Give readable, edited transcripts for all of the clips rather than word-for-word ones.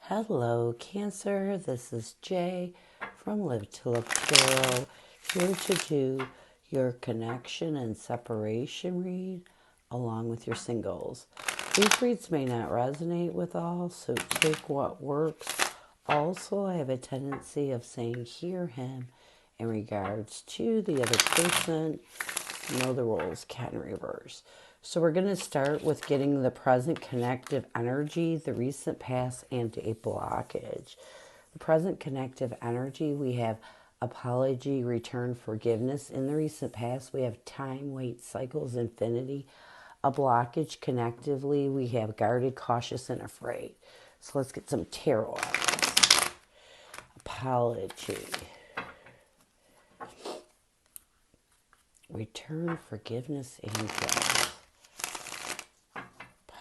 Hello, Cancer. This is Jay from Live to Love Tarot, here to do your connection and separation read along with your singles. These reads may not resonate with all, so take what works. Also, I have a tendency of saying hear him in regards to the other person. Know the roles can reverse. So we're going to start with getting the present connective energy, the recent past, and a blockage. The present connective energy, we have apology, return, forgiveness. In the recent past, we have time, wait, cycles, infinity. A blockage connectively, we have guarded, cautious, and afraid. So let's get some tarot on this. Apology. Return, forgiveness, and gifts.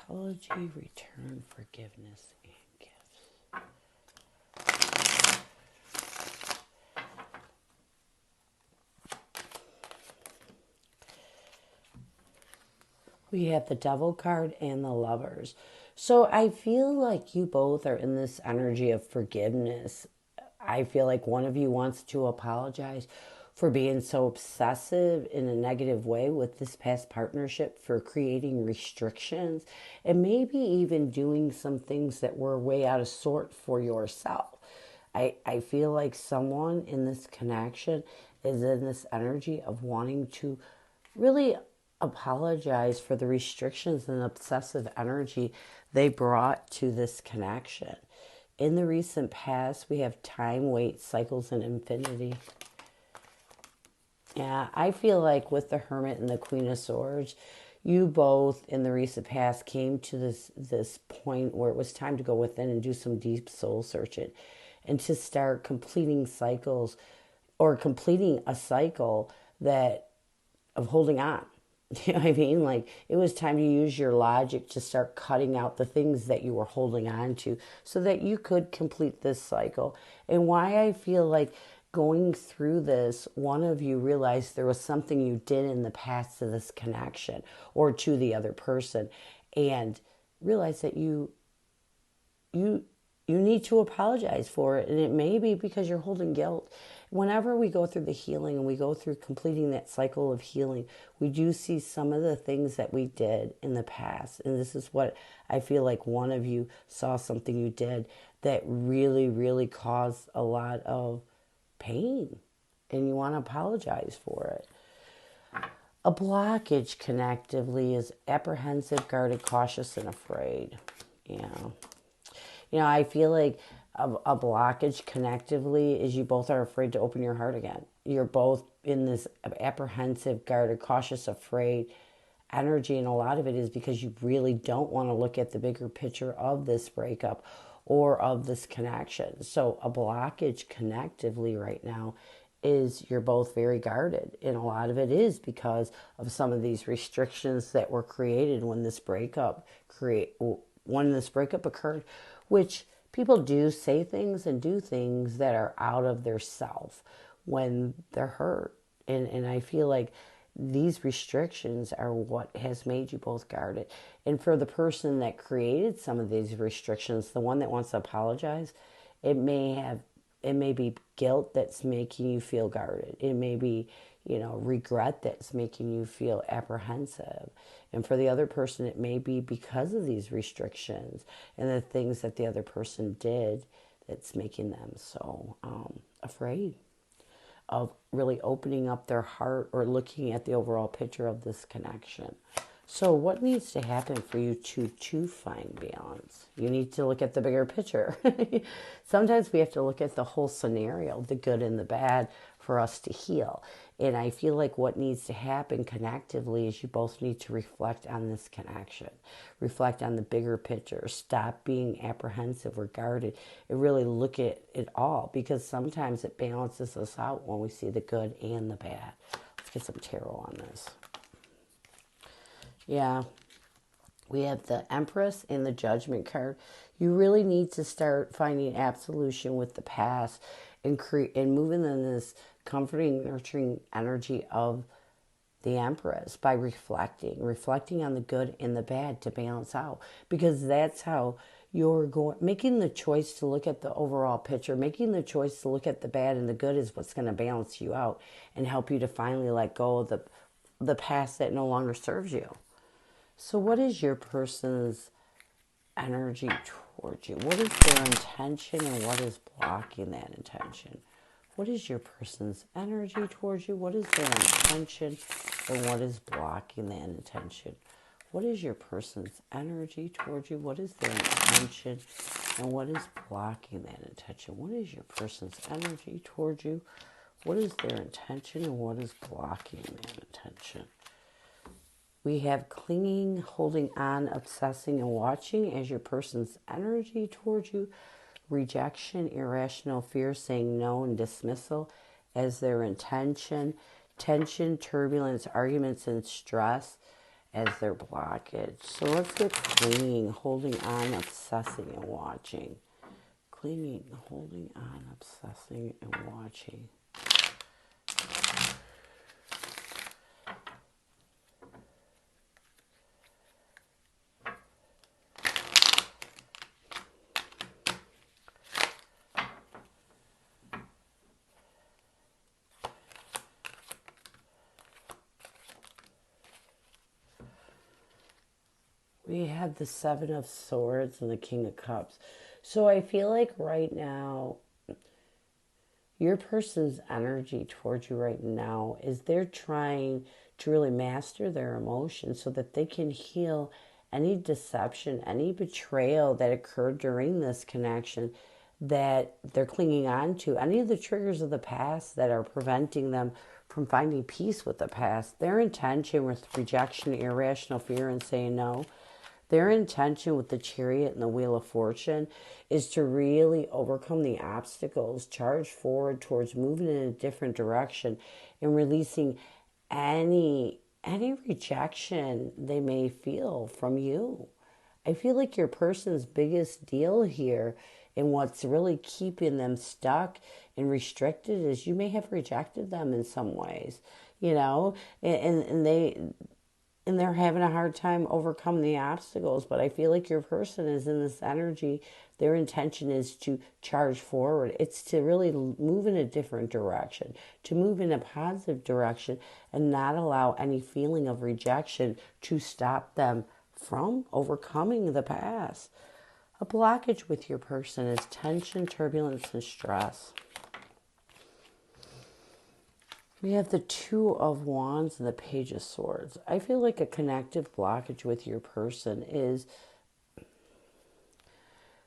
Apology, return, forgiveness, and gifts. We have the Devil card and the Lovers. So I feel like you both are in this energy of forgiveness. I feel like one of you wants to apologize for being so obsessive in a negative way with this past partnership, for creating restrictions, and maybe even doing some things that were way out of sort for yourself. I feel like someone in this connection is in this energy of wanting to really apologize for the restrictions and obsessive energy they brought to this connection. In the recent past, we have time, wait, cycles, and infinity. Yeah, I feel like with the Hermit and the Queen of Swords, you both in the recent past came to this point where it was time to go within and do some deep soul searching and to start completing cycles or completing a cycle that of holding on. You know what I mean? Like, it was time to use your logic to start cutting out the things that you were holding on to so that you could complete this cycle. And why I feel like going through this, one of you realized there was something you did in the past to this connection or to the other person, and realized that you need to apologize for it. And it may be because you're holding guilt. Whenever we go through the healing and we go through completing that cycle of healing, we do see some of the things that we did in the past. And this is what I feel like one of you saw something you did that really, really caused a lot of pain. And you want to apologize for it. A blockage connectively is apprehensive, guarded, cautious, and afraid. I feel like a blockage connectively is you both are afraid to open your heart again. You're both in this apprehensive, guarded, cautious, afraid energy. And a lot of it is because you really don't want to look at the bigger picture of this breakup or of this connection. So a blockage connectively right now is you're both very guarded. And a lot of it is because of some of these restrictions that were created when this breakup occurred, which people do say things and do things that are out of their self when they're hurt. And I feel like these restrictions are what has made you both guarded. And for the person that created some of these restrictions, the one that wants to apologize, it may be guilt that's making you feel guarded. It may be, regret that's making you feel apprehensive. And for the other person, it may be because of these restrictions and the things that the other person did that's making them so afraid of really opening up their heart or looking at the overall picture of this connection. So what needs to happen for you to find balance? You need to look at the bigger picture. Sometimes we have to look at the whole scenario, the good and the bad, for us to heal. And I feel like what needs to happen connectively is you both need to reflect on this connection. Reflect on the bigger picture. Stop being apprehensive or guarded and really look at it all, because sometimes it balances us out when we see the good and the bad. Let's get some tarot on this. Yeah, we have the Empress and the Judgment card. You really need to start finding absolution with the past and moving in this comforting, nurturing energy of the Empress by reflecting on the good and the bad to balance out, because that's how you're going making the choice to look at the overall picture, making the choice to look at the bad and the good is what's going to balance you out and help you to finally let go of the past that no longer serves you. So what is your person's energy towards you? What is their intention and what is blocking that intention? What is your person's energy towards you? What is their intention and what is blocking that intention? What is your person's energy towards you? What is their intention and what is blocking that intention? What is your person's energy towards you? What is their intention and what is blocking that intention? We have clinging, holding on, obsessing, and watching as your person's energy towards you. Rejection, irrational fear, saying no, and dismissal as their intention. Tension, turbulence, arguments, and stress as their blockage. So let's get clinging, holding on, obsessing, and watching. Clinging, holding on, obsessing, and watching. We have the Seven of Swords and the King of Cups. So I feel like right now, your person's energy towards you right now is they're trying to really master their emotions so that they can heal any deception, any betrayal that occurred during this connection that they're clinging on to, any of the triggers of the past that are preventing them from finding peace with the past. Their intention with rejection, irrational fear, and saying no, their intention with the Chariot and the Wheel of Fortune is to really overcome the obstacles, charge forward towards moving in a different direction and releasing any rejection they may feel from you. I feel like your person's biggest deal here and what's really keeping them stuck and restricted is you may have rejected them in some ways, and they're having a hard time overcoming the obstacles. But I feel like your person is in this energy. Their intention is to charge forward. It's to really move in a different direction, to move in a positive direction and not allow any feeling of rejection to stop them from overcoming the past. A blockage with your person is tension, turbulence, and stress. We have the Two of Wands and the Page of Swords. I feel like a connective blockage with your person is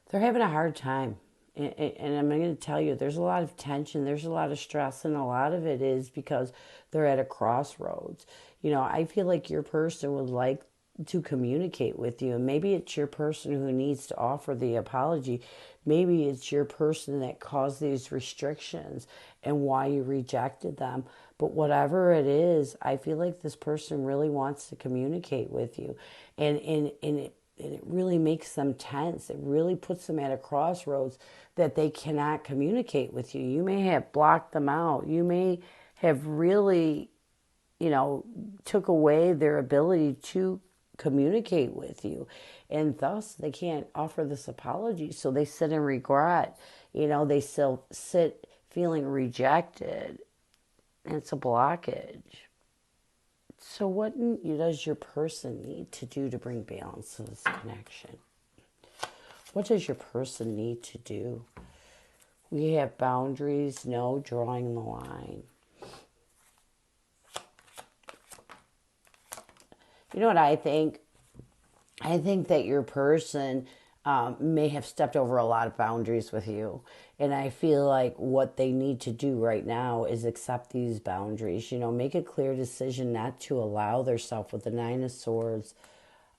they're having a hard time. And I'm going to tell you, there's a lot of tension, there's a lot of stress, and a lot of it is because they're at a crossroads. I feel like your person would like to communicate with you, and maybe it's your person who needs to offer the apology. Maybe it's your person that caused these restrictions and why you rejected them. But whatever it is, I feel like this person really wants to communicate with you, and it really makes them tense. It really puts them at a crossroads that they cannot communicate with you. You may have blocked them out. You may have really, took away their ability to communicate with you, and thus they can't offer this apology. So they sit in regret. They still sit feeling rejected. And it's a blockage. So what does your person need to do to bring balance to this connection? What does your person need to do? We have boundaries, no, drawing the line. You know what I think? I think that your person may have stepped over a lot of boundaries with you. And I feel like what they need to do right now is accept these boundaries. Make a clear decision not to allow themselves with the Nine of Swords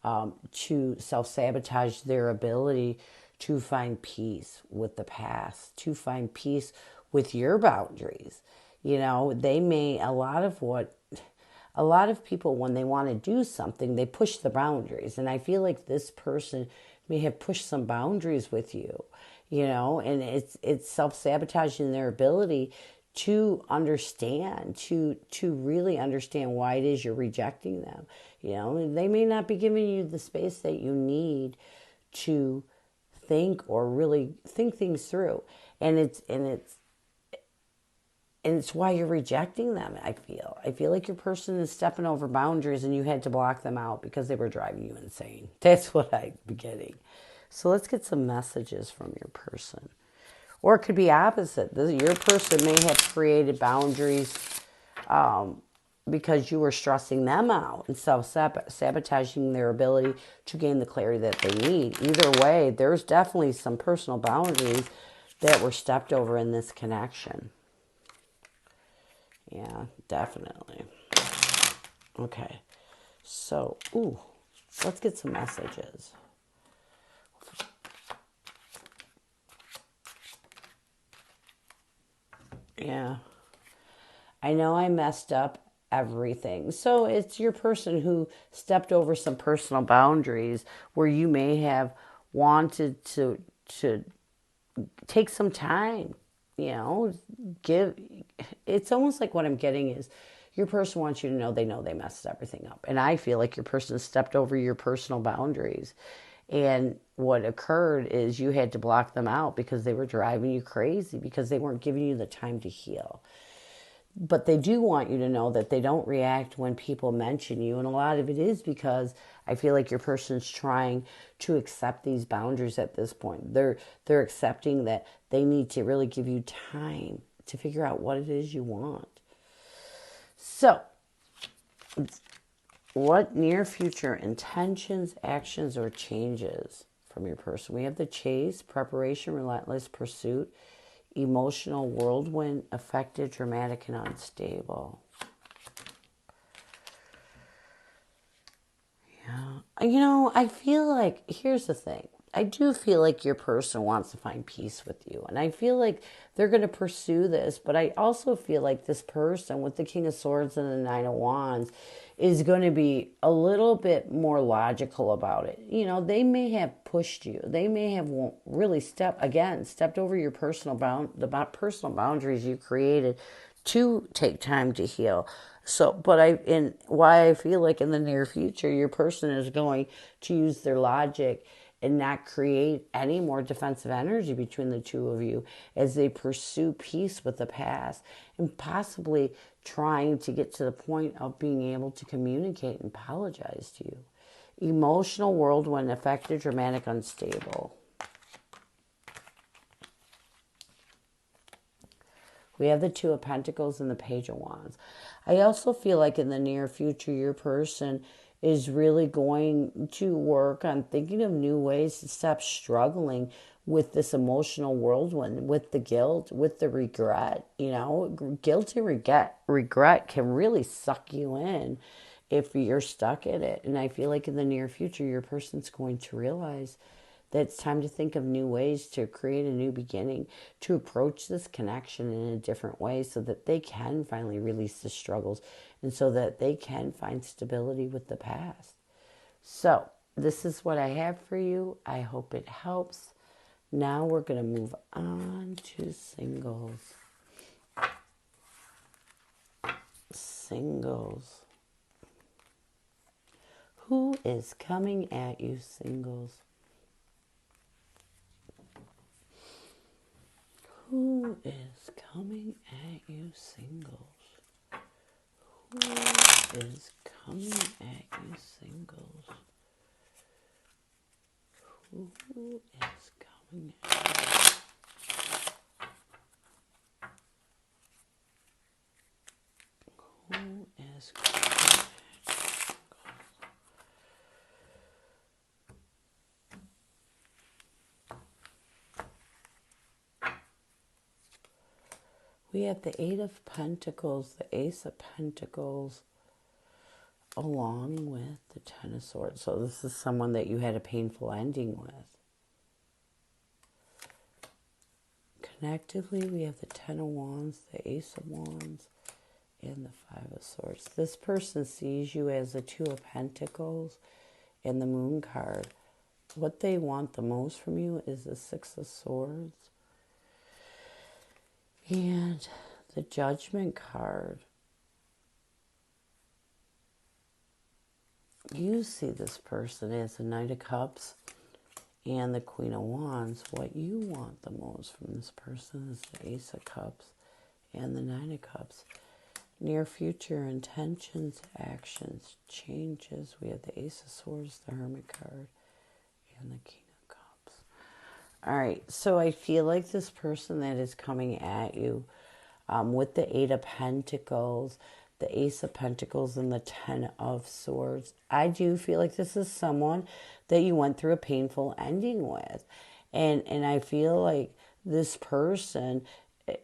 to self-sabotage their ability to find peace with the past, to find peace with your boundaries. They may, a lot of people, when they want to do something, they push the boundaries. And I feel like this person may have pushed some boundaries with you, and it's self-sabotaging their ability to understand, to really understand why it is you're rejecting them. They may not be giving you the space that you need to think or really think things through. And it's why you're rejecting them. I feel like your person is stepping over boundaries and you had to block them out because they were driving you insane. That's what I'm getting. So let's get some messages from your person. Or it could be opposite. Your person may have created boundaries because you were stressing them out and self-sabotaging their ability to gain the clarity that they need. Either way, there's definitely some personal boundaries that were stepped over in this connection. Yeah, definitely. Okay. So, let's get some messages. Yeah. I know I messed up everything. So it's your person who stepped over some personal boundaries where you may have wanted to take some time, give. It's almost like what I'm getting is your person wants you to know they messed everything up. And I feel like your person stepped over your personal boundaries. And what occurred is you had to block them out because they were driving you crazy, because they weren't giving you the time to heal. But they do want you to know that they don't react when people mention you. And a lot of it is because I feel like your person's trying to accept these boundaries at this point. They're accepting that they need to really give you time to figure out what it is you want. So, what near future intentions, actions, or changes from your person? We have the chase, preparation, relentless pursuit, emotional whirlwind, affected, dramatic, and unstable. Yeah. I feel like, here's the thing. I do feel like your person wants to find peace with you. And I feel like they're going to pursue this. But I also feel like this person with the King of Swords and the Nine of Wands is going to be a little bit more logical about it. They may have pushed you. They may have really stepped over your the personal boundaries you created to take time to heal. So, why I feel like in the near future, your person is going to use their logic and not create any more defensive energy between the two of you as they pursue peace with the past and possibly trying to get to the point of being able to communicate and apologize to you. Emotional whirlwind, affected, dramatic, unstable. We have the Two of Pentacles and the Page of Wands. I also feel like in the near future, your person is really going to work on thinking of new ways to stop struggling with this emotional whirlwind, with the guilt, with the regret. Guilt and regret can really suck you in if you're stuck in it. And I feel like in the near future, your person's going to realize that it's time to think of new ways to create a new beginning, to approach this connection in a different way so that they can finally release the struggles and so that they can find stability with the past. So, this is what I have for you. I hope it helps. Now we're going to move on to singles. Singles. Who is coming at you, singles? Who is coming at you, singles? Who is coming at you, singles? Who is coming at you? Who is coming at you? We have the Eight of Pentacles, the Ace of Pentacles, along with the Ten of Swords. So this is someone that you had a painful ending with. Connectively, we have the Ten of Wands, the Ace of Wands, and the Five of Swords. This person sees you as the Two of Pentacles and the Moon card. What they want the most from you is the Six of Swords and the Judgment card. You see this person as the Knight of Cups and the Queen of Wands. What you want the most from this person is the Ace of Cups and the Nine of Cups. Near future intentions, actions, changes. We have the Ace of Swords, the Hermit card, and the King of Cups. All right, so I feel like this person that is coming at you with the Eight of Pentacles, the Ace of Pentacles, and the Ten of Swords. I do feel like this is someone that you went through a painful ending with. And I feel like this person,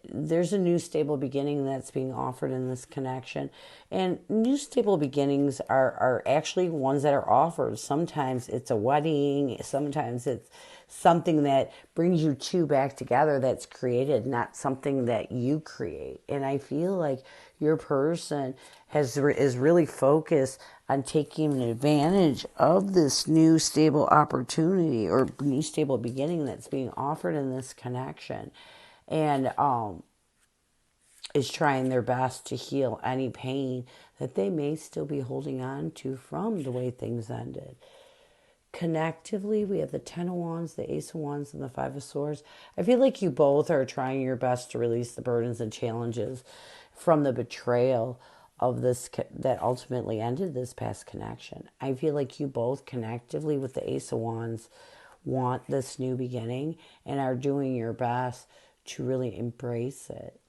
there's a new stable beginning that's being offered in this connection. And new stable beginnings are actually ones that are offered. Sometimes it's a wedding, sometimes it's something that brings you two back together that's created, not something that you create. And I feel like your person is really focused on taking advantage of this new stable opportunity or new stable beginning that's being offered in this connection. And is trying their best to heal any pain that they may still be holding on to from the way things ended. Connectively, we have the Ten of Wands, the Ace of Wands, and the Five of Swords. I feel like you both are trying your best to release the burdens and challenges from the betrayal of this that ultimately ended this past connection. I feel like you both connectively with the Ace of Wands want this new beginning and are doing your best to really embrace it.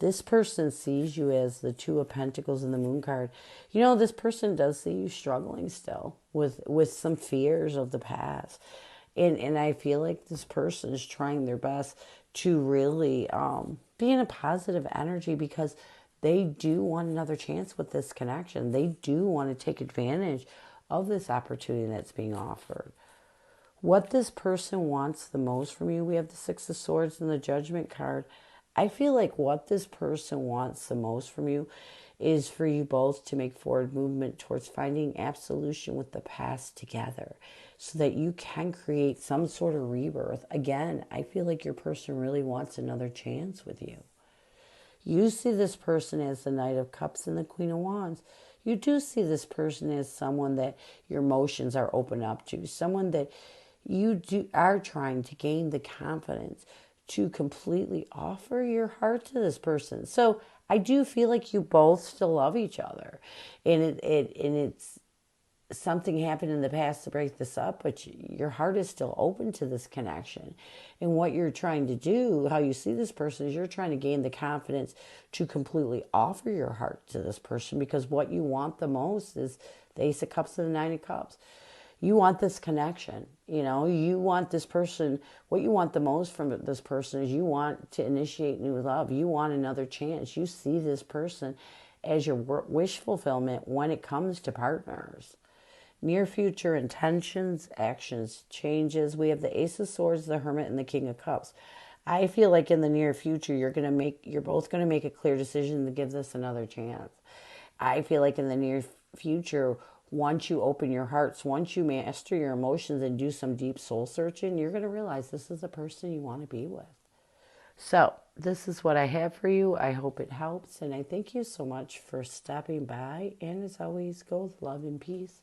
This person sees you as the Two of Pentacles and the Moon card. You know, this person does see you struggling still with some fears of the past. And I feel like this person is trying their best to really be in a positive energy because they do want another chance with this connection. They do want to take advantage of this opportunity that's being offered. What this person wants the most from you, we have the Six of Swords and the Judgment card. I feel like what this person wants the most from you is for you both to make forward movement towards finding absolution with the past together so that you can create some sort of rebirth. Again, I feel like your person really wants another chance with you. You see this person as the Knight of Cups and the Queen of Wands. You do see this person as someone that your emotions are open up to, someone that are trying to gain the confidence to completely offer your heart to this person. So I do feel like you both still love each other, and it's something happened in the past to break this up, but your heart is still open to this connection. And what you're trying to do, how you see this person, is you're trying to gain the confidence to completely offer your heart to this person, because what you want the most is the Ace of Cups and the Nine of Cups. You want this connection, you want this person. What you want the most from this person is you want to initiate new love. You want another chance. You see this person as your wish fulfillment when it comes to partners. Near future intentions, actions, changes. We have the Ace of Swords, the Hermit, and the King of Cups. I feel like in the near future, you're both going to make a clear decision to give this another chance. I feel like in the near future, once you open your hearts, once you master your emotions and do some deep soul searching, you're going to realize this is the person you want to be with. So this is what I have for you. I hope it helps. And I thank you so much for stopping by. And as always, go with love and peace.